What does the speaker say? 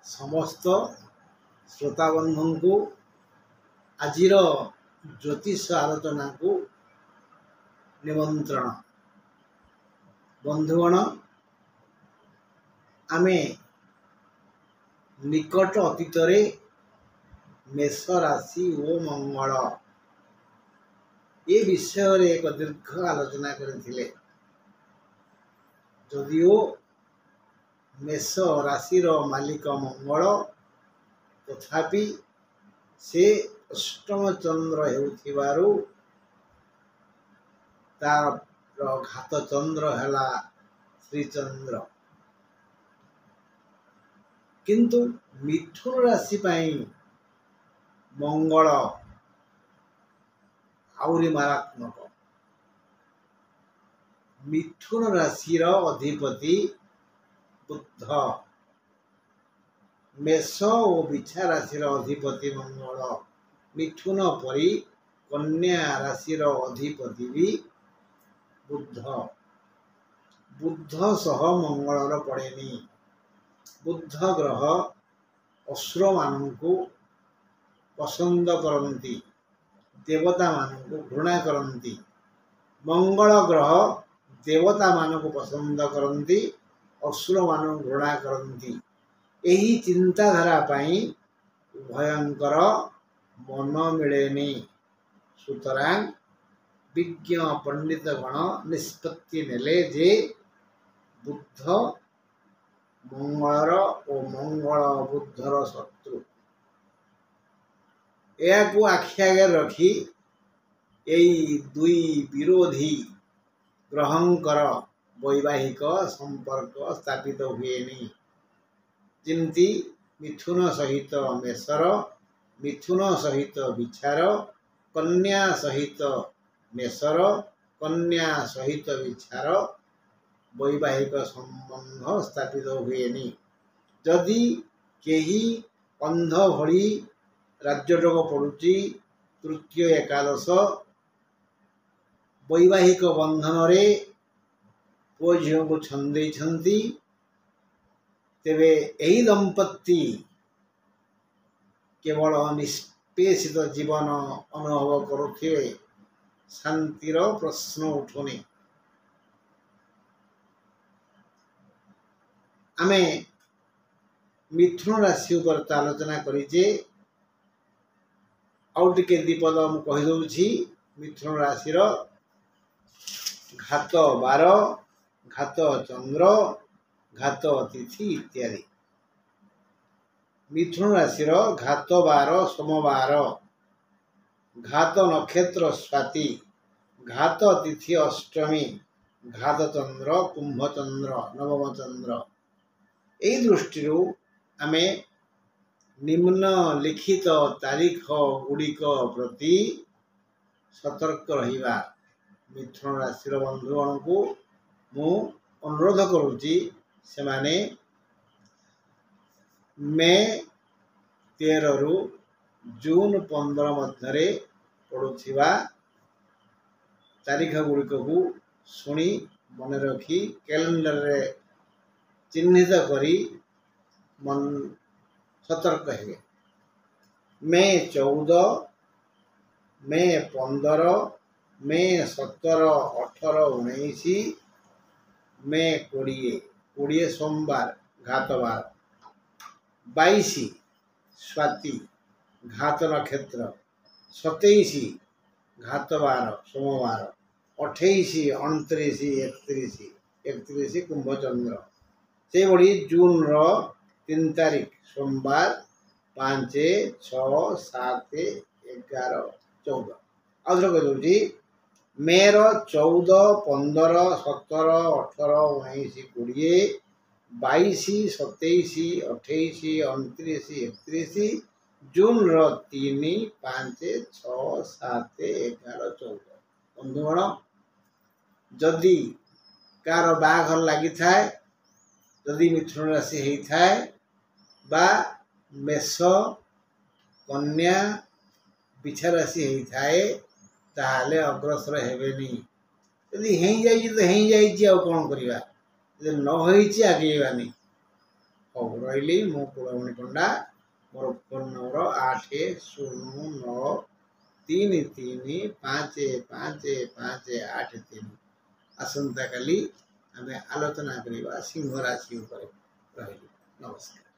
समस्त श्रोताबंधु को आजिर ज्योतिष आलोचना को निमंत्रण। बंधुगण, आमे निकट अतीत मेष राशि ओ मंगल ये विषय रे एक दीर्घ आलोचना करथिले। जदिओ मेष राशि मालिक मंगल तथापि से अष्टम चंद्र हेउथिबारु तार घात चंद्र हैला श्रीचंद्र। किंतु मिथुन राशि पाई मंगल आउरी मारात्मक। मिथुन राशि अधिपति बुध, मेष और बिछा राशि अधिपति मंगल, मिथुन परी कन्या राशि अधिपति भी बुध। बुध सह मंगल पड़ेनी। बुध ग्रह असुर मानू पसंद करती, देवता मानू घृणा करती। मंगल ग्रह देवता मानू पसंद करती, असुर मानू घृणा करती। यही चिंताधारा पाई उभयंकर मन मिलेनी। सुतरां विज्ञ पंडित गण निष्पत्ति नेले जे बुध मंगलर और मंगल बुद्धर शत्रु। या आखि आगे रखी यही दुई विरोधी ग्रहंकर वैवाहिक संपर्क स्थापित हुएनी। जिमती मिथुन सहित मेषर, मिथुन सहित बिछार, कन्या सहित मेषर, कन्या सहित बिछार वैवाहिक संबंध स्थापित हुएनी। जदि केही अंध भली राज्यटक पड़ुची तृतीय एकादश वैवाहिक बंधन रे पुओ झील को छंदे तेबे यही दंपत्ति केवल निष्पेषित जीवन अनुभव करुथिबे, शांतिर प्रश्न उठुनी। आमे मिथुन राशि पर आलोचना करिजे। आउ टिके दीपद मु कहि दउछि। मिथुन राशि घात 12, घात चंद्र, घात तिथि इत्यादि। मिथुन राशि घात 12 सोमवार, घात नक्षत्र स्वाति, घात तिथि अष्टमी, घात चंद्र कुंभ चंद्र नवम चंद्र। यही दृष्टि आमे निम्न लिखित तारीख गुड़िक प्रति सतर्क रहिबा। मिथुन राशि बंधुगण को मु अनुरोध करुच्ची से माने मे 13 रु जून 15 मध्य पड़ुथिबा तारीख गुड़िक को सुनी मन रखी कैलेंडर रे चिन्हित करी मन सतर्क है। मे 14, मे 15, मे 17, 18, 19, मे 20 सोमवार घात 12, 22 स्वाति घात नक्षत्र, 27 घात 12 सोमवार, 28, 29, 31 कुंभ चंद्र। से बड़ी जून 3 तारीख सोमवार 5, 6, 7, 11, 14। आउथरे कहि मे 14, 15, 17, 18, 19, 20, 22, 27, 28, 29, 31, जून 3, 5, 6, 7, 11, 14। बंधुगण, जदि कार बाघर लगी थाए, जदि मिथुन राशि होता है बा मेष कन्या बिछा राशि होता है ताले अग्रसर हेबेनी। यदि हो जाइए तो हो जाइए, आ कौन करवा। न हो आगेबानी। ହଉ ରହିଲି। ମୁଁ କୁଳମଣି ପଣ୍ଡା। ମୋର ଫୋନ୍ ନମ୍ବର 8093355583। ଆସନ୍ତାକାଲି ଆମେ ଆଲୋଚନା କରିବା ସିଂହ ରାଶି ଉପରେ। ରହିଲି, ନମସ୍କାର।